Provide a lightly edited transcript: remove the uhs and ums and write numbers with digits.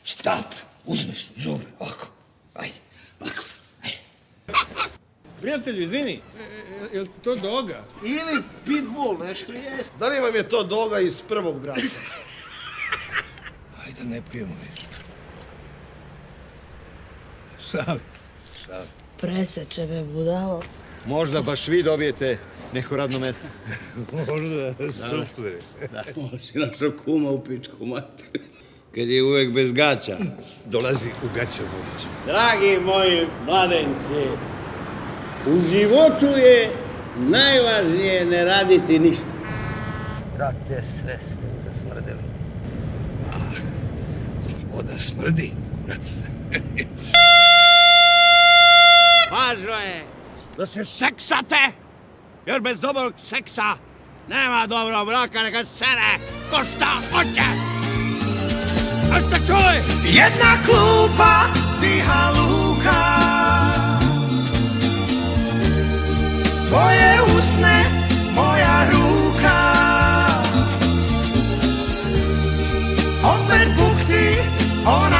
Štap, uzmeš u zube, ovako. Ajde, ovako, ajde. Prijatelju, izvini, je li to doga? Ili pitbull, nešto jest. Da li vam je to doga iz prvog brata? Ajde, ne pijemo više. Šalim se. Preseče me, budalo. Možda baš vi dobijete neko radno mesto. Možda, super. Ovo si našao kuma u pičku mater. Kad je uvek bez gaća. Dolazi u gaćevoviću. Dragi moji mladenci, u životu je najvažnije ne raditi ništa. Brate, sve ste mi zasmrdeli. Sloboda smrdi, kurac. Važno je da se seksate, jer bez dobrog seksa nema dobrog braka, neka sere ko šta hoće. A ste čuli? Jedna klupa tiha luka, tvoje usne, moja ruka, opet bukti ona